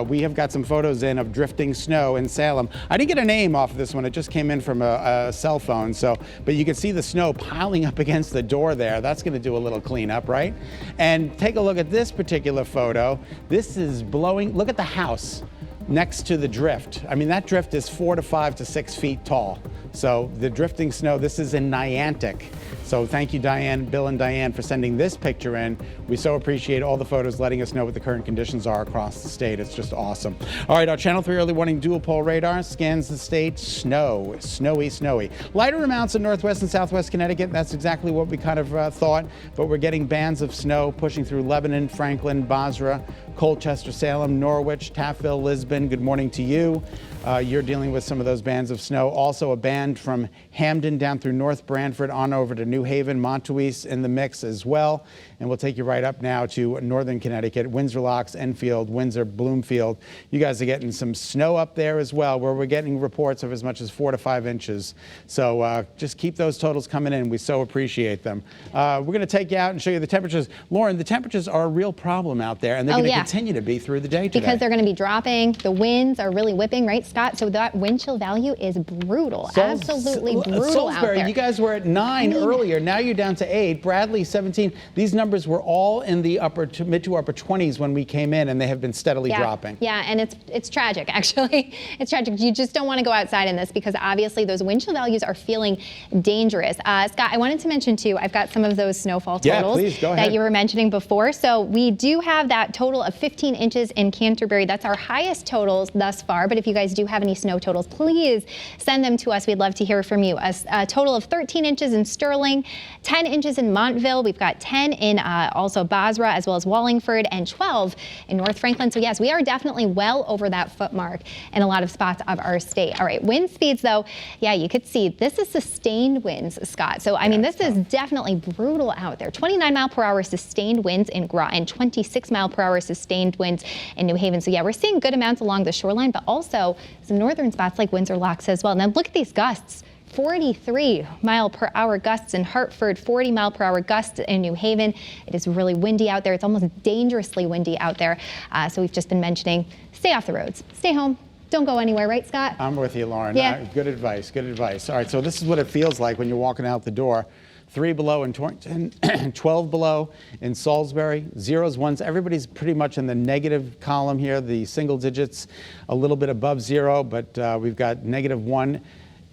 We have got some photos in of drifting snow in Salem. I didn't get a name off of this one. It just came in from a cell phone. But you can see the snow piling up against the door there. That's going to do a little cleanup, right? And take a look at this particular photo. This is blowing. Look at the house next to the drift. I mean, that drift is 4 to 5 to 6 feet tall. So the drifting snow, this is in Niantic. So thank you, Bill and Diane, for sending this picture in. We so appreciate all the photos letting us know what the current conditions are across the state. It's just awesome. All right, our Channel 3 early warning dual pole radar scans the state. Snow, snowy, snowy. Lighter amounts in northwest and southwest Connecticut. That's exactly what we kind of thought. But we're getting bands of snow pushing through Lebanon, Franklin, Basra, Colchester, Salem, Norwich, Taffville, Lisbon. Good morning to you. You're dealing with some of those bands of snow. Also a band from Hamden down through North Branford on over to New Haven, Montouise in the mix as well. And we'll take you right up now to northern Connecticut, Windsor Locks, Enfield, Windsor, Bloomfield. You guys are getting some snow up there as well, where we're getting reports of as much as 4 to 5 inches. So just keep those totals coming in. We so appreciate them. We're going to take you out and show you the temperatures. Lauren, the temperatures are a real problem out there, and they're going to continue to be through the day today. Because they're going to be dropping. The winds are really whipping, right, Scott? So that wind chill value is brutal. Absolutely brutal out there. You guys were at 9 earlier. Now you're down to 8. Bradley, 17. These numbers were all in the mid to upper 20s when we came in, and they have been steadily dropping. Yeah, and it's tragic, actually. It's tragic. You just don't want to go outside in this because obviously those wind chill values are feeling dangerous. Scott, I wanted to mention too, I've got some of those snowfall totals that you were mentioning before. So we do have that total of 15 inches in Canterbury. That's our highest totals thus far. But if you guys do have any snow totals, please send them to us. We'd love to hear from you. A total of 13 inches in Sterling, 10 inches in Montville. We've got 10 in also Basra as well as Wallingford, and 12 in North Franklin. So yes, we are definitely well over that foot mark in a lot of spots of our state. All right, wind speeds though, yeah, you could see this is sustained winds, Scott. So I mean, this is definitely brutal out there. 29 mile per hour sustained winds in Groton, 26 mile per hour sustained winds in New Haven. So yeah, we're seeing good amounts along the shoreline, but also some northern spots like Windsor Locks as well. Now look at these gusts. 43 mile per hour gusts in Hartford, 40 mile per hour gusts in New Haven. It is really windy out there. It's almost dangerously windy out there. So we've just been mentioning, stay off the roads, stay home. Don't go anywhere, right, Scott? I'm with you, Lauren. Yeah. Good advice, good advice. All right, so this is what it feels like when you're walking out the door. 3 below in Torrington, 12 below in Salisbury, zeros, ones. Everybody's pretty much in the negative column here, the single digits, a little bit above 0, but we've got -1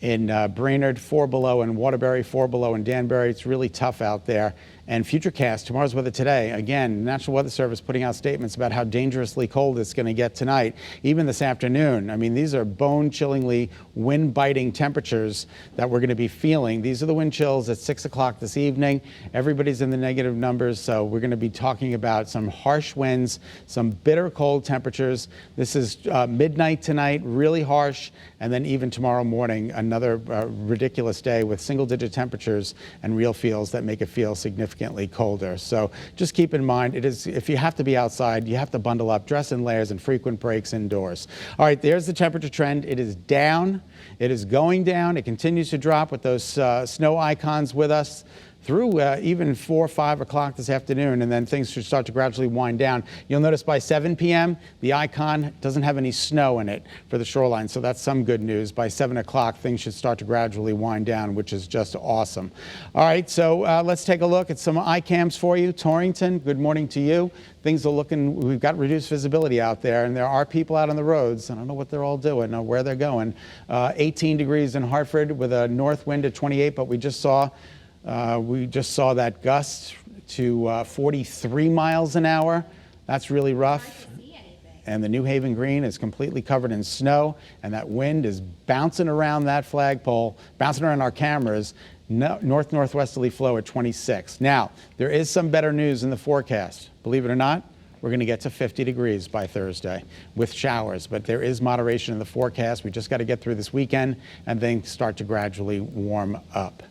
in Brainerd, 4 below in Waterbury, 4 below in Danbury. It's really tough out there. And Futurecast, tomorrow's weather today. Again, National Weather Service putting out statements about how dangerously cold it's going to get tonight, even this afternoon. I mean, these are bone-chillingly, wind-biting temperatures that we're going to be feeling. These are the wind chills at 6 o'clock this evening. Everybody's in the negative numbers, so we're going to be talking about some harsh winds, some bitter cold temperatures. This is midnight tonight, really harsh, and then even tomorrow morning, another ridiculous day with single-digit temperatures and real feels that make it feel significantly colder. So just keep in mind, it is, if you have to be outside, you have to bundle up, dress in layers, and frequent breaks indoors. All right, there's the temperature trend. It is down. It is going down. It continues to drop with those snow icons with us through even 4 or 5 o'clock this afternoon, and then things should start to gradually wind down. You'll notice by 7 p.m., the icon doesn't have any snow in it for the shoreline, so that's some good news. By 7 o'clock, things should start to gradually wind down, which is just awesome. All right, so let's take a look at some iCams for you. Torrington, good morning to you. Things are looking, we've got reduced visibility out there, and there are people out on the roads. I don't know what they're all doing or where they're going. 18 degrees in Hartford with a north wind at 28, but we just saw that gust to 43 miles an hour. That's really rough. And the New Haven Green is completely covered in snow, and that wind is bouncing around that flagpole, bouncing around our cameras. Northwesterly flow at 26. Now, there is some better news in the forecast. Believe it or not, we're going to get to 50 degrees by Thursday with showers, but there is moderation in the forecast. We just got to get through this weekend and then start to gradually warm up.